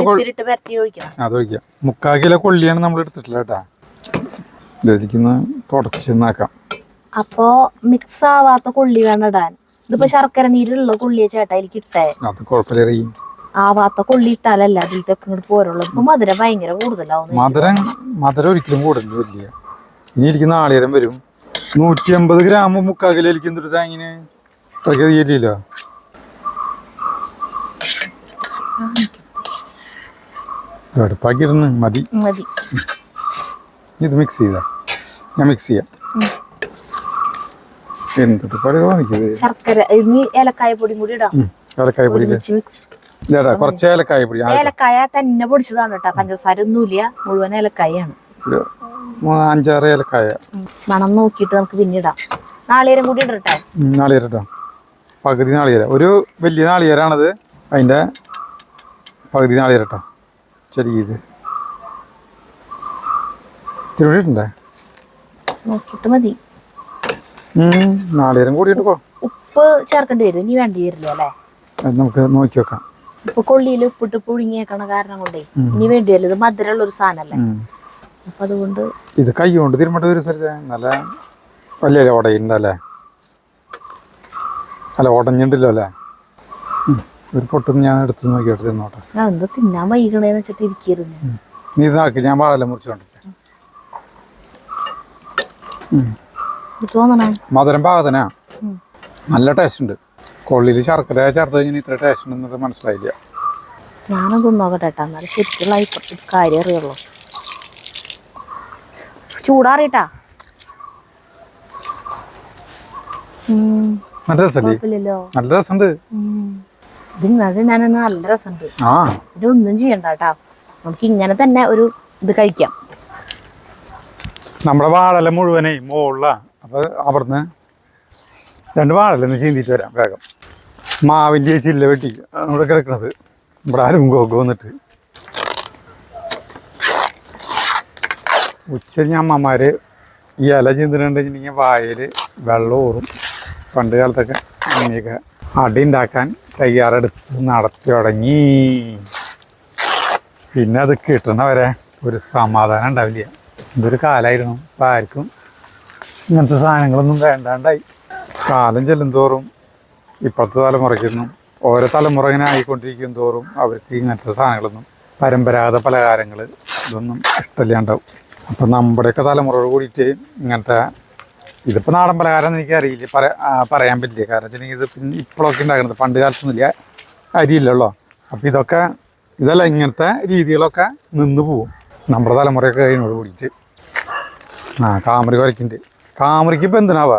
അതൊഴിക്കാം. 3/4 കിലോ കൊള്ളിയാണ് നമ്മൾ എടുത്തിട്ടില്ല കേട്ടാ. ഇതിരിക്കുന്ന തുടച്ചെന്നാക്കാം. അപ്പൊ മിക്സ് ആവാത്ത കൊള്ളി വേണം ഇടാൻ. ഇതിപ്പോ ശർക്കര നീരുള്ള കൊള്ളിയെ ചേട്ടാ എനിക്ക് ഇട്ടേ. അത് കുഴപ്പമില്ല. ആവാത്ത കൊള്ളി ഇട്ടാലല്ല അതിലത്തെ ഇങ്ങോട്ട് പോരുള്ളൂ. ഇപ്പൊ മധുരം ഭയങ്കര കൂടുതലാവും. മധുരം ഒരിക്കലും കൂടുതലില്ല. ഇനി ഇരിക്കുന്ന നാളികേരം വരും. 150 ഗ്രാം 3/4 കിലോ എന്തൊരു തേങ്ങിന് തീയല്ലോ. അടുപ്പാക്കിയിരുന്ന് മതി. ഇത് മിക്സ് ചെയ്താ ഞാൻ മിക്സ് ചെയ്യാം. എന്തൊട്ട് പഴയ തോന്നിക്കത്. ശർക്കര ഏലക്കായ പൊടിയും കൂടി ഇടാം. ഏലക്കായ പൊടി കുറച്ച് ഏലക്കായ പൊടി. ഏലക്കായ തന്നെ പൊടിച്ചതാണ് കേട്ടോ. പഞ്ചസാര ഒന്നുമില്ല. മുഴുവൻ ഏലക്കായാണ്. 5-6 ഏലക്കായ. മണം നോക്കിയിട്ട് നമുക്ക് പിന്നിടാം. നാളികേരം കൂടി ഇടട്ടെ? നാളികേരം ഇട്ടോ. പകുതി നാളികേരം. ഒരു വലിയ നാളികേരാണത്. അതിൻ്റെ പകുതി നാളികേരം ഇട്ടോ. ചെറിയ ഇത് തിരുവിട്ടുണ്ടേ നോക്കിയിട്ട് മതി. നാളികേരം കൂടിയിട്ട് ഉപ്പ് ചേർക്കേണ്ടി വരും. ഇനി വേണ്ടി വരില്ല അല്ലേ? നമുക്ക് നോക്കി വെക്കാം. ഇപ്പൊ കൊള്ളിയിൽ ഉപ്പിട്ട് പുഴുങ്ങിയേക്കണ കാരണം കൊണ്ടേ ഇനി വേണ്ടി വരില്ല. ഇത് മധുരമുള്ള ഒരു സാധനല്ലേ. അപ്പൊ അതുകൊണ്ട് ഇത് കൈ കൊണ്ട് തിരുമ്പേണ്ട ഒരു സ്ഥലത്ത് നല്ല വലിയ ഉടയുണ്ടല്ലേ? അല്ല ഉടഞ്ഞിണ്ടല്ലോ അല്ലേ? ഒരു പൊട്ടും ഞാൻ എടുത്ത് നോക്കിയിട്ട് തിന്നോട്ടെ. എന്താ തിന്നാൻ വൈകണേന്ന് വെച്ചിട്ട് ഇരിക്കരുത്. നീ ഇത് നോക്കി. ഞാൻ വാഴെല്ലാം മുറിച്ച് കണ്ടിട്ട് തോന്നണേ മധുരം പാകത്തനാ. നല്ല ടേസ്റ്റ് ഉണ്ട്. കൊള്ളിയിൽ ശർക്കര ചേർത്ത് കഴിഞ്ഞാൽ ഇത്ര ടേസ്റ്റ് ഉണ്ടെന്നത് മനസ്സിലായില്ല. ഞാനതൊന്നും നോക്കട്ടെ കേട്ടോ, എന്നാലും ശരിക്കുള്ള കാര്യം അറിയുള്ളൂ. ചൂടാറിട്ടാ നല്ല രസമല്ലേ? കുഴപ്പമില്ലല്ലോ. നല്ല രസമുണ്ട്. ഇത് ഞാനെന്ന് നല്ല രസമുണ്ട്. ആ ഇതിനൊന്നും ചെയ്യണ്ട കേട്ടാ, നമുക്ക് ഇങ്ങനെ തന്നെ ഒരു ഇത് കഴിക്കാം. നമ്മുടെ വാഴല മുഴുവനേ മുകളിലാ. അപ്പോൾ അവിടുന്ന് 2 വാഴലൊന്ന് ചീന്തിയിട്ട് വരാം വേഗം. മാവിൻ്റെ ചില്ല വെട്ടി അവിടെ കിടക്കണത് ഇവിടെ ആരും ഗോഗോ വന്നിട്ട്. ഉച്ചരിഞ്ഞ അമ്മമാർ ഈ ഇല ചീന്തിട്ടുണ്ടെങ്കിൽ വായിൽ വെള്ളം ഊറും. പണ്ട് കാലത്തൊക്കെ അമ്മയൊക്കെ അടി ഉണ്ടാക്കാൻ തയ്യാറെടുത്ത് നടത്തി തുടങ്ങി. പിന്നെ അത് കിട്ടണവരെ ഒരു സമാധാനം ഉണ്ടാവില്ല. ഇതൊരു കാലമായിരുന്നു. ഇപ്പം ആർക്കും ഇങ്ങനത്തെ സാധനങ്ങളൊന്നും വേണ്ടാണ്ടായി. കാലം ചെല്ലും തോറും ഇപ്പോഴത്തെ തലമുറയ്ക്കൊന്നും ഓരോ തലമുറ ഇങ്ങനെ ആയിക്കൊണ്ടിരിക്കും തോറും അവർക്ക് ഇങ്ങനത്തെ സാധനങ്ങളൊന്നും പരമ്പരാഗത പലഹാരങ്ങൾ ഇതൊന്നും ഇഷ്ടമില്ലാണ്ടാവും. അപ്പം നമ്മുടെയൊക്കെ തലമുറയോട് കൂടിയിട്ട് ഇങ്ങനത്തെ ഇതിപ്പോൾ നാടൻ പലഹാരം എന്ന് എനിക്കറിയില്ല, പറയാൻ പറ്റില്ല. കാരണം വെച്ചിട്ടുണ്ടെങ്കിൽ ഇത് പിന്നെ ഇപ്പോഴൊക്കെ ഉണ്ടാക്കുന്നത്, പണ്ട് കാലത്തൊന്നുമില്ല, അരിയില്ലല്ലോ. അപ്പോൾ ഇതല്ല ഇങ്ങനത്തെ രീതികളൊക്കെ നിന്ന് പോവും നമ്മുടെ തലമുറയൊക്കെ അതിനോട് കൂടിയിട്ട്. കാമറി കുറയ്ക്കുന്നുണ്ട്. കാമറിക്ക് ഇപ്പം എന്തിനാവാ,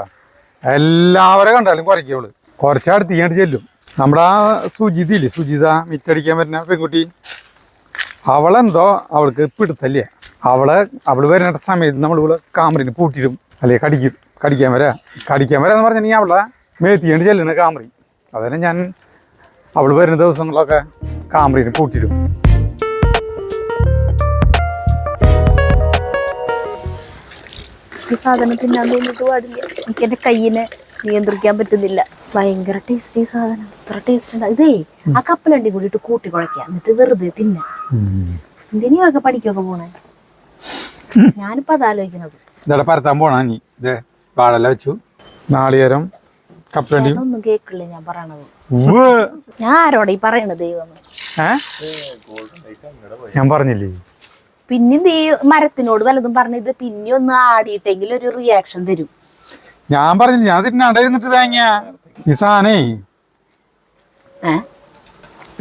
എല്ലാവരെ കണ്ടാലും കുറയ്ക്കുള്ളൂ. കുറച്ചടുത്ത് തീയാണ്ട് ചെല്ലും. നമ്മുടെ ആ സുജിതയില്ലേ, സുജിത മിറ്റടിക്കാൻ പറ്റുന്ന പെൺകുട്ടി, അവളെന്തോ അവൾക്ക് പിടുത്തല്ലേ. അവൾ വരുന്ന സമയത്ത് നമ്മൾ കാമറിന് പൂട്ടിയിടും, അല്ലെങ്കിൽ കടിക്കാൻ വരാന്ന് പറഞ്ഞിട്ടുണ്ടെങ്കിൽ അവളെ മേത്തിയാണ്ട് ചെല്ലുന്ന കാമറി. അതന്നെ ഞാൻ അവൾ വരുന്ന ദിവസങ്ങളൊക്കെ കാമറിന് പൂട്ടിയിടും. ഈ സാധനം തിന്നാൻ തോന്നിട്ട് പാടില്ല, എനിക്ക് എൻ്റെ കയ്യിനെ നിയന്ത്രിക്കാൻ പറ്റുന്നില്ല. ഭയങ്കര ടേസ്റ്റ് ഈ സാധനം, ഇത്ര ടേസ്റ്റ് ഉണ്ട്. ഇതേ ആ കപ്പലണ്ടി കൂടിയിട്ട് കൂട്ടി കുഴക്കുക, എന്നിട്ട് വെറുതെ തിന്ന. എന്തിനൊക്കെ പണിക്കൊക്കെ പോണേ, ഞാനിപ്പോ അതാലോചിക്കുന്നത്. ഇതവിടെ പരത്താൻ പോണ നീ. ഇതേ വാഴല വെച്ചു, നാളികേരം, കപ്പലണ്ടി. ഒന്നും കേക്കില്ല ഞാൻ പറയണത്. ഞാൻ ആരോടെ ഈ പറയണത് ദൈവം? ഞാൻ പറഞ്ഞില്ലേ, പിന്നെ ഈ മരത്തിനോട് വല്ലതും പറഞ്ഞത് പിന്നെ ഒന്ന് ആടിയിട്ടെങ്കിൽ ഒരു റിയാക്ഷൻ തരും. ഞാൻ പറഞ്ഞില്ല, ഞാൻ തിന്നാണ്ടായിരുന്നിട്ട് തേങ്ങ ഈ സാധനേ,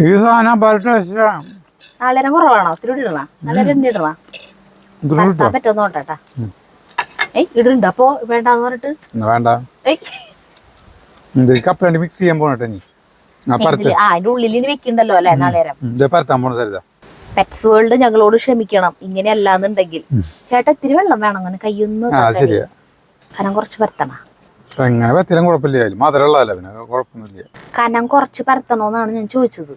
ഈ സാധനം നാളേരം കുറവാണോ? ഒത്തിരി ഇടണ, നാളേരം എണ്ണ ഇടണ, പറ്റുമോ നോട്ടാ. ഇടുണ്ട് അപ്പൊ വേണ്ടെന്ന് പറഞ്ഞിട്ട് വേണ്ട. കപ്പലണ്ടി മിക്സ് ചെയ്യാൻ പോണട്ടെ നീ. അതിന്റെ ഉള്ളിൽ ഇനി വെക്കണ്ടല്ലോ അല്ലെ നാളേരം. പരത്താൻ പോണ സരിത. പെറ്റ്സ് വേൾഡ് ഞങ്ങളോട് ക്ഷമിക്കണം, ഇങ്ങനെ അല്ലാന്നുണ്ടെങ്കിൽ. ചേട്ടാ ഇത്തിരി വെള്ളം വേണം, അങ്ങനെ കയ്യൊന്നും കനം കുറച്ച് പരത്തണ. എങ്ങനെ പരത്തിയാലും കുഴപ്പമില്ല, മധുരമുള്ളതല്ല, പിന്നെ കുഴപ്പമൊന്നുമില്ല. കനം കുറച്ച് പരത്തണോന്നാണ് ഞാൻ ചോദിച്ചത്.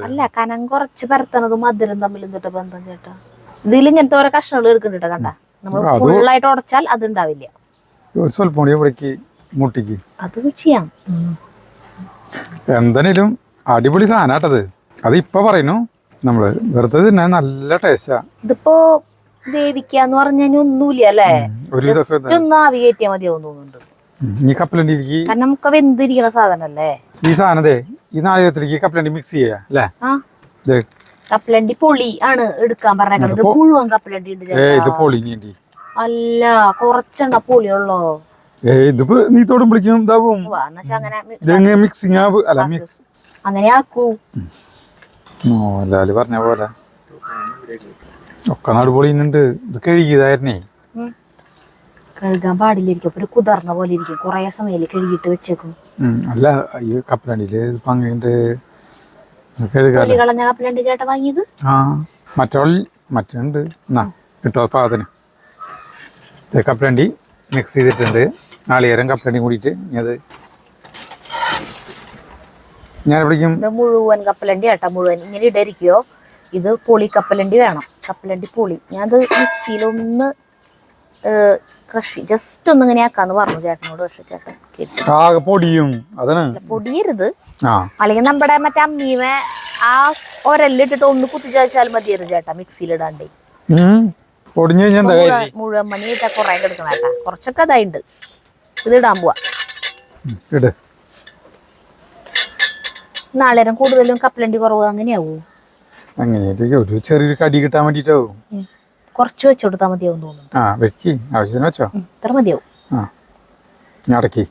അല്ല, കനം കുറച്ച് പരത്തണതും മധുരം തമ്മിൽ എന്തിട്ട് ബന്ധം ചേട്ടാ? ഇതിൽ ഇങ്ങനത്തെ ഓരോ കഷ്ണങ്ങൾ എടുക്കണ്ട കണ്ട, നമ്മൾ ഫുള്ളായിട്ട് ഉടച്ചാൽ അത് ഉണ്ടാവില്ല. സ്വല്പം മുട്ടിക്ക് അത് ചെയ്യാം. എന്തായാലും അടിപൊളി സാധനാട്ടത്. അത് ഇപ്പൊ പറയുന്നു നമ്മള് വെറുതെ തിന്നാൻ നല്ല ടേസ്റ്റാ. ഇതിപ്പോ വേവിക്കാന്ന് പറഞ്ഞാൽ ഒന്നുമില്ല അല്ലേ, ഒന്ന് ആവി കയറ്റിയാൽ മതിയാവും തോന്നുന്നുണ്ട്. ഈ കപ്പലണ്ടി കാരണം നമുക്ക് വെന്തിരിക്കണ സാധനല്ലേ ഈ സാധനത്തെ. ഈ നാളികേരത്തിലേക്ക് കപ്പലണ്ടി മിക്സ് ചെയ്യാ അല്ലേ? കപ്പലണ്ടി പൊളി ആണ് എടുക്കാൻ പറഞ്ഞത്. മുഴുവൻ കപ്പലണ്ടി ഉണ്ട്. ഇത് പൊളി അല്ല, കുറച്ചെണ്ണ പൊളിയുള്ളോ. ഇതിപ്പോ നീ തൊടുമ്പോഴേക്കും ഇതാവും. മിക്സിങ് അല്ല മിക്സ് അങ്ങനെ ആക്കൂ. മോഹൻലാല് പറഞ്ഞ പോലെ ഒക്കെ നാട് പൊളിയുന്നുണ്ട്. ഇത് കഴുകിയതായിരുന്നേ. കഴുകാൻ പാടില്ലായിരിക്കും, ഒരു കുതിർന്ന പോലെ ഇരിക്കും. കൊറേ സമയം കഴുകിയിട്ട് വെച്ചേക്കും. അല്ല, ഈ കപ്പലണ്ടിയില് പങ്കുണ്ട് കളഞ്ഞ കപ്പലണ്ടി ചേട്ടാ വാങ്ങിയത്. മറ്റുണ്ട് കിട്ടോ പാകത്തിന്. കപ്പലണ്ടി മിക്സ് ചെയ്തിട്ടുണ്ട്, നാളികേരം കപ്പലണ്ടി കൂടിയിട്ട്. അത് ഞാൻ എവിടേക്കും മുഴുവൻ കപ്പലണ്ടി ചേട്ടാ, മുഴുവൻ ഇങ്ങനെ ഇടരിക്കോ. ഇത് പൊളി കപ്പലണ്ടി വേണം, കപ്പലണ്ടി പൊളി. ഞാനത് മിക്സിയിലൊന്ന് ക്രഷ് ജസ്റ്റ് ഒന്ന് ഇങ്ങനെ ആക്കാന്ന് പറഞ്ഞു ചേട്ടനോട്. പക്ഷെ ചേട്ടൻ പൊടിയും പൊടിയരുത്, അല്ലെങ്കിൽ നമ്മുടെ മറ്റേ അമ്മീമെ ആ ഒരല്ലിട്ടിട്ട് ഒന്ന് കുത്തിച്ചാൽ മതിയായിരുന്നു ചേട്ടാ, മിക്സിയിലിടാണ്ടേ. മുഴുവൻ മണി ഇട്ടാ കൊറേ എടുക്കണം ചേട്ടാ, കുറച്ചൊക്കെ അതായിണ്ട്. ഇത് ഇടാൻ പോവാ. നാളേരം കൂടുതലും കപ്പലണ്ടി കുറവ് അങ്ങനെയാവൂ. ഒരു ചെറിയൊരു കടി കിട്ടാൻ വേണ്ടിട്ടാവും. കുറച്ച് വെച്ചു കൊടുത്താൽ മതിയാവും തോന്നുന്നു. ആവശ്യത്തിന് വെച്ചോ, ഇത്ര മതിയാവും. ഞാൻ അടക്കി.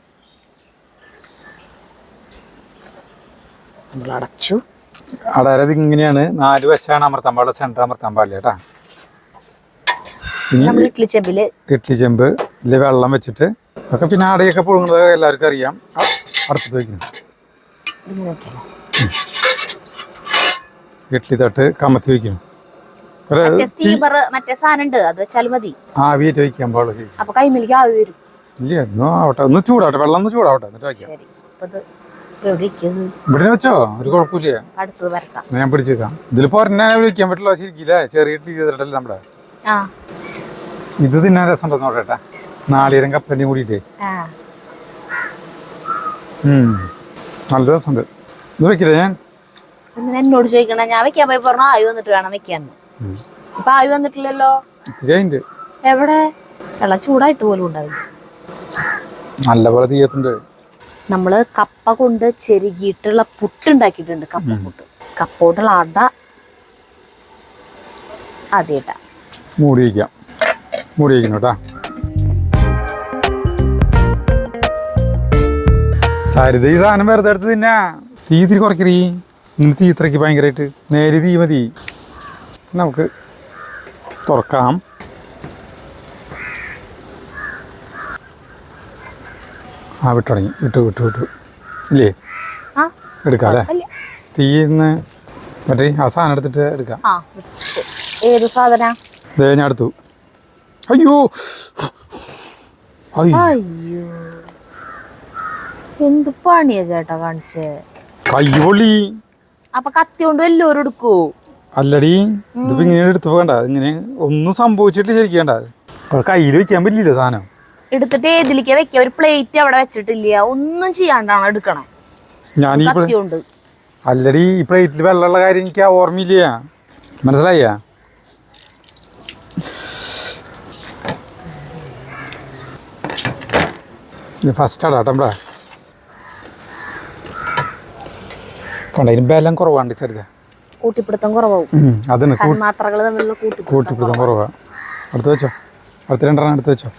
നമ്മൾ അടച്ചു. അതായത് ഇങ്ങനെയാണ് 4 വശമാണ് അമർത്താൻ പാടില്ല, സെൻറ്റർ അമർത്താൻ പാടില്ല കേട്ടാ. ഇനി നമ്മൾ ഇഡ്ഡലി ചെമ്പില് ഇഡ്ഡലി ചെമ്പ് ഇതിൽ വെള്ളം വെച്ചിട്ട് ഒക്കെ പിന്നെ അടയൊക്കെ പുഴുങ്ങുന്നത് എല്ലാവർക്കും അറിയാം. അടുപ്പത്ത് വയ്ക്കണം. ഇഡ്ഡലി തട്ട് കമത്തി വയ്ക്കണം. സ്റ്റീമർ മറ്റേ സാധനം ഉണ്ട്, അത് വെച്ചാൽ മതി. ആവിയായിട്ട് വയ്ക്കാൻ പാടുള്ളൂ. ശരി, അപ്പൊ കൈമിലേക്ക് ആവി വരും. ഇല്ല ഒന്നും ആവട്ടെ, ഒന്ന് ചൂടാവട്ടെ, വെള്ളം ഒന്ന് ചൂടാവട്ടെ, എന്നിട്ട് വയ്ക്കാം. ശരി, ഇവിടെ വെച്ചോ, ഒരു കുഴപ്പമില്ല. അടുത്തത് വരത്താം. ഞാൻ പിടിച്ചേക്കാം. ഇതിൽ പൊരന്നെ വിളിക്കാൻ പറ്റില്ല ശരിക്കില്ല. ചെറിയ ഇഡ്ഡലി ചെയ്തിട്ടല്ലേ നമ്മുടെ. ഇത് തിന്നാൻ രസം ഉണ്ടെന്ന് നോക്കട്ടെ. നാളികേരം കപ്പലയും കൂടിയിട്ട് നല്ല രസമുണ്ട്. ഇത് വെക്കില്ല ഞാൻ എന്നോട് ചോദിക്കണ, ഞാൻ വെക്കാൻ പോയി പറഞ്ഞു ആയി വന്നിട്ട് വേണം വെക്കാന്ന്. ഇപ്പൊ ആയി വന്നിട്ടില്ലല്ലോ. ഇത്തിരി എവിടെ? വെള്ളം ചൂടായിട്ട് പോലും ഉണ്ടാവില്ല. നല്ല പോലെ തീയത്തുണ്ട്. നമ്മള് കപ്പ കൊണ്ട് ചെരുകിയിട്ടുള്ള പുട്ടുണ്ടാക്കിയിട്ടുണ്ട്. കപ്പ പുട്ട്, കപ്പോട്ടുള്ള അട ആദ്യമായിട്ടാ. മൂടി വയ്ക്കാം. മൂടി വയ്ക്കണം കേട്ടാ. സരിത ഈ സാധനം വെറുതെ എടുത്ത് തിന്നാ. തീ ഇത്തിരി കുറയ്ക്കറി. ഇങ്ങനെ തീ ഇത്രയ്ക്ക് ഭയങ്കരമായിട്ട് നേരി തീ മതി. നമുക്ക് തുറക്കാം. വിട്ടു തുടങ്ങി. വിട്ടു ഇല്ലേ? എടുക്കാം അല്ലേ? തീന്ന് മറ്റേ ആ സാധനം എടുത്തിട്ട് എടുക്കാം. ഏത് സാധന? ഞാൻ എടുത്തു. അയ്യോ അയ്യോ, എന്ത് പണിയാ ചേട്ടാ കാണിച്ചേ? കൈ പൊള്ളി. അപ്പൊ കത്തി കൊണ്ട് എല്ലാവരും എടുക്കൂ? അല്ലടി, ഇതിപ്പോ ഇങ്ങനെ എടുത്തു പോകണ്ട. ഇങ്ങനെ ഒന്നും സംഭവിച്ചിട്ടില്ല ശരിക്കണ്ട. കയ്യിൽ വെക്കാൻ പറ്റില്ല സാധനം. എടുത്തിട്ട് ഏതിലേക്ക് വെക്ക? ഒരു പ്ലേറ്റ് അവിടെ വെച്ചിട്ടില്ല, ഒന്നും ചെയ്യാണ്ടാണ് എടുക്കണേ. ഞാൻ അല്ലടി, ഈ പ്ലേറ്റിൽ വെള്ളമുള്ള കാര്യം എനിക്ക് ഓർമ്മയില്ല. മനസ്സിലായ? ഫസ്റ്റ് ആടാട്ടമ്പാ കണ്ട. ഇതിന് ബലം കുറവാണ്ട് ചെറുതാ. കൂട്ടിപ്പിടുത്തം കുറവാകും. അതിന് മാത്രകൾ തമ്മിലുള്ള കൂട്ടിപ്പിടുത്തം കുറവാ. അടുത്ത് വെച്ചോ. അടുത്ത 2 എടുത്ത് വെച്ചോ.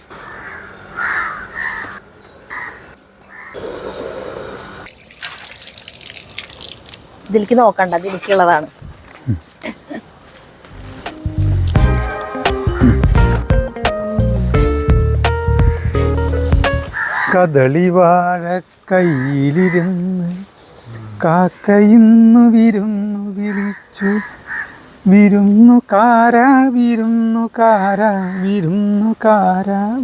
ഇതിലേക്ക് നോക്കണ്ട, ഇതിലേക്കുള്ളതാണ്. കദളിവാഴ കയ്യിലിരുന്ന് കാക്കയിന്നു വിരുന്നു വിളിച്ചു. വിരുന്നുകാര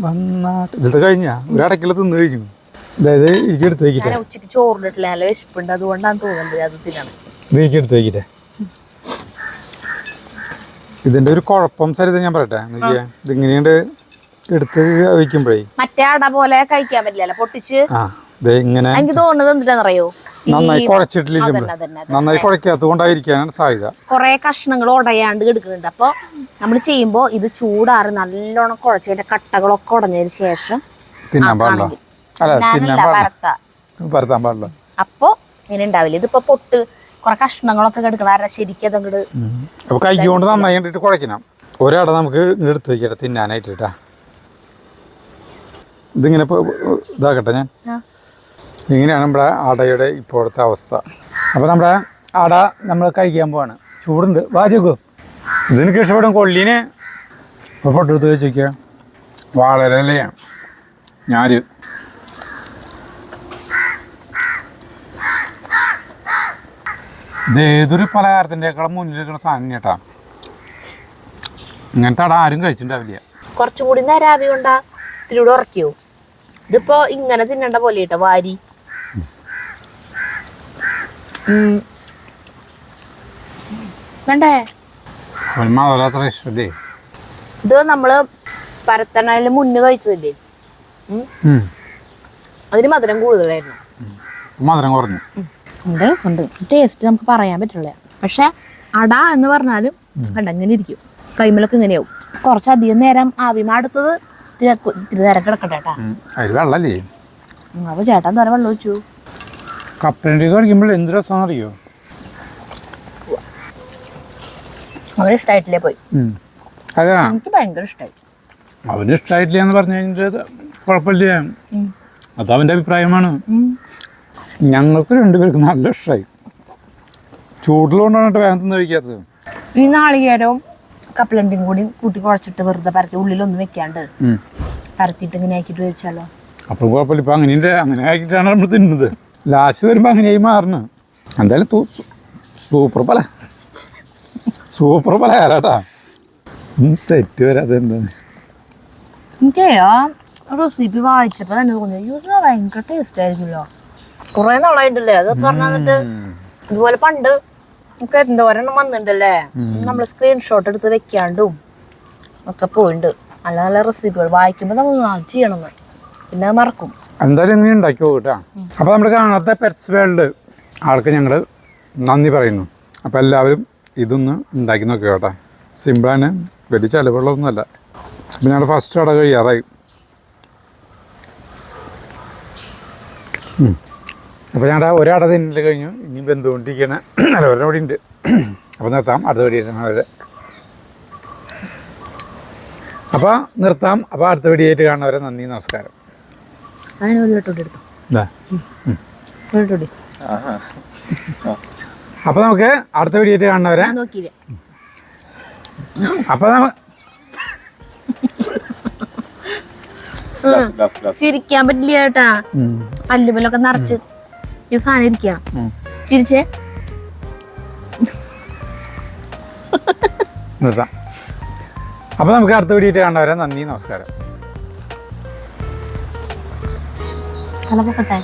വന്നാട്ട്. ഇതിലത്തെ കഴിഞ്ഞ ഒരടക്കില തിന്നു കഴിഞ്ഞു. അതായത് എനിക്ക് എടുത്ത് വയ്ക്കിട്ടെ. ഉച്ചക്ക് ചോറിട്ടില്ല, നല്ല വിശപ്പുണ്ട്, അതുകൊണ്ടാണ് തോന്നുന്നത് അത് തിന്നാണ്. ഇത് എനിക്ക് എടുത്ത് വയ്ക്കിട്ടെ. ഇതിന്റെ ഒരു കുഴപ്പം സരിത ഞാൻ പറയട്ടെ. ഇതിങ്ങനെയുണ്ട് എടുത്ത് വയ്ക്കുമ്പോഴേ മറ്റേ അട പോലെ കഴിക്കാൻ പറ്റില്ല, പൊട്ടിച്ച്. ഇങ്ങനെ എനിക്ക് തോന്നുന്നത് എന്തിനാണെന്നറിയോ? നന്നായി കുഴച്ചിട്ടില്ല. നന്നായി കുഴക്കാത്തത് കൊണ്ടായിരിക്കാനാണ് സാധ്യത. കുറെ കഷ്ണങ്ങൾ ഉടയാണ്ട് കിടക്കുന്നുണ്ട്. അപ്പൊ നമ്മൾ ചെയ്യുമ്പോ ഇത് ചൂടാറ് നല്ലോണം കുഴച്ചതിന്റെ കട്ടകളൊക്കെ ഉടഞ്ഞതിന് ശേഷം തിന്നാൻ പാടില്ല. പരത്താൻ പാടില്ല. അപ്പൊ ഇങ്ങനെ ഉണ്ടാവില്ല. ഇതിപ്പോ പൊട്ട് കുറെ കഷ്ണങ്ങളൊക്കെ കിടക്കണം. ശരിക്കും അതങ്ങട് അപ്പൊ കൈ കൊണ്ട് നന്നായി കണ്ടിട്ട് കുഴക്കണം. ഒരട നമുക്ക് എടുത്ത് വയ്ക്കട്ടെ തിന്നാനായിട്ട് കേട്ടാ. ഇതിങ്ങനെ ഇതാക്കട്ടെ. ഞാൻ ഇങ്ങനെയാണ് നമ്മുടെ അടയുടെ ഇപ്പോഴത്തെ അവസ്ഥ. അപ്പോൾ നമ്മുടെ അട നമ്മൾ കഴിക്കാൻ പോവാണ്. ചൂടുണ്ട്. വാചകോ ഇതിനൊക്കെ ഇഷ്ടപ്പെടും. കൊള്ളീനെ ഇപ്പോൾ പൊട്ടെടുത്ത് വെച്ചേക്കുക. വാളരല്ലേ ഞാര്. ഇതേതൊരു പലഹാരത്തിൻ്റെക്കാളും മുന്നിലിരിക്കുന്ന സാധനം കേട്ടാ. ഇങ്ങനത്തെ അട ആരും കഴിച്ചിട്ടുണ്ടാവില്ല. കുറച്ചും കൂടി നേരം ആവി കൊണ്ടാ ഇതിലൂടെ ഉറക്കിയോ? ഇതിപ്പോ ഇങ്ങനെ തിന്നണ്ട പോലെ കേട്ടോ, വാരി. വേണ്ടേ? അത്ര ഇഷ്ടല്ലേ? ഇത് നമ്മള് പരത്തണതിന് മുന്നേ കഴിച്ചതില്ലേ, അതിന് മധുരം കൂടുതലായിരുന്നു. മധുരം കുറഞ്ഞു. നല്ല രസമുണ്ട്. ടേസ്റ്റ് നമുക്ക് പറയാൻ പറ്റില്ല. പക്ഷെ അട എന്ന് പറഞ്ഞാലും കണ്ട ഇങ്ങനെ ഇരിക്കും, കൈമലൊക്കെ ഇങ്ങനെയാവും. കുറച്ചധികം നേരം ആവിമാടുത്തത് ഇത്തിരി നേരം കിടക്കട്ടെ കേട്ടാ. വെള്ളല്ലേ? അപ്പൊ ചേട്ടൻ തോരെ വെള്ളം ഒഴിച്ചു. കപ്പലണ്ടി കഴിക്കുമ്പോൾ എന്ത് രസം അറിയോ? അവന് ഇഷ്ടമായിട്ടില്ലേ പോയി? അതാ എനിക്ക് ഭയങ്കര ഇഷ്ടമായി. അവന് ഇഷ്ടമായിട്ടില്ല എന്ന് പറഞ്ഞു കഴിഞ്ഞാൽ കുഴപ്പമില്ല. അത് അവൻ്റെ അഭിപ്രായമാണ്. ഞങ്ങൾക്ക് രണ്ടുപേർക്ക് നല്ല ഇഷ്ടമായി. ചൂടിലുകൊണ്ടാണ് വേഗം തിന്ന് കഴിക്കാത്തത്. ഈ നാളികേരവും കപ്പലണ്ടിയും കൂടി കൂട്ടി കുഴച്ചിട്ട് വെറുതെ പരത്തി ഉള്ളിലൊന്നും വെക്കാണ്ട് പരത്തിയിട്ട് ഇങ്ങനെ ആക്കിയിട്ട് കഴിച്ചാലോ? അപ്പം കുഴപ്പമില്ല. ഇപ്പം അങ്ങനെ ആക്കിയിട്ടാണ് നമ്മൾ തിന്നുന്നത്. ലാസ്റ്റ് വരുമ്പോൾ അങ്ങനെയായി മാറുന്നു. എന്തായാലും സൂപ്പർ പലഹാരാട്ടാ. തെറ്റ് വരാതെ എന്താണ് എനിക്ക് ആ റെസിപ്പി വായിച്ചപ്പോൾ തന്നെ തോന്നി ഭയങ്കര ടേസ്റ്റ് ആയിരിക്കുമല്ലോ. കുറെ നാളായിട്ടല്ലേ അത് പറഞ്ഞിട്ട്. ഇതുപോലെ പണ്ട് നമുക്ക് എന്തോരെണ്ണം വന്നിട്ടുണ്ടല്ലേ, നമ്മൾ സ്ക്രീൻഷോട്ട് എടുത്ത് വെക്കാണ്ടും ഒക്കെ പോയിട്ടുണ്ട്. നല്ല നല്ല റെസിപ്പികൾ വായിക്കുമ്പോൾ നമ്മൾ ചെയ്യണമെന്ന് പിന്നെ മറക്കും. എന്തായാലും ഇങ്ങനെ ഉണ്ടാക്കി പോകട്ടാ. അപ്പോൾ നമ്മൾ കാണാത്ത പെറ്റ്സ് വേൾഡ് ആൾക്ക് ഞങ്ങൾ നന്ദി പറയുന്നു. അപ്പോൾ എല്ലാവരും ഇതൊന്ന് ഉണ്ടാക്കി നോക്കുക കേട്ടോ. സിമ്പിളാണ്, വലിയ ചിലവുള്ളതൊന്നുമല്ല. അപ്പം ഞങ്ങൾ ഫസ്റ്റ് അട കഴിയാറായി. അപ്പോൾ ഞങ്ങളുടെ ഒരട തിന്നൽ കഴിഞ്ഞു. ഇനി ബന്ധുകൊണ്ടിരിക്കണ നിലവരുടെ കൂടി ഉണ്ട്. അപ്പോൾ നിർത്താം, അടുത്ത വീഡിയോ വരെ. അപ്പോൾ നിർത്താം. അപ്പോൾ അടുത്ത വീഡിയോ ആയിട്ട് കാണുന്നവരെ നന്ദി, നമസ്കാരം. അപ്പോൾ നമുക്ക് അടുത്ത വീഡിയോ ആയിട്ട് കാണുന്നവരെ. അപ്പോൾ ചിരിക്കാൻ പറ്റില്ല ചേട്ടാ, പല്ലുമല്ലൊക്കെ നിറച്ച് ഈ സാധനം ഇരിക്കാം. ചിരിച്ചേ. നിർത്താം. അപ്പോൾ നമുക്ക് അടുത്ത വീഡിയോ ആയിട്ട് കാണുന്നവരെ നന്ദി, നമസ്കാരം. തലപ്പൊക്കട്ടെ.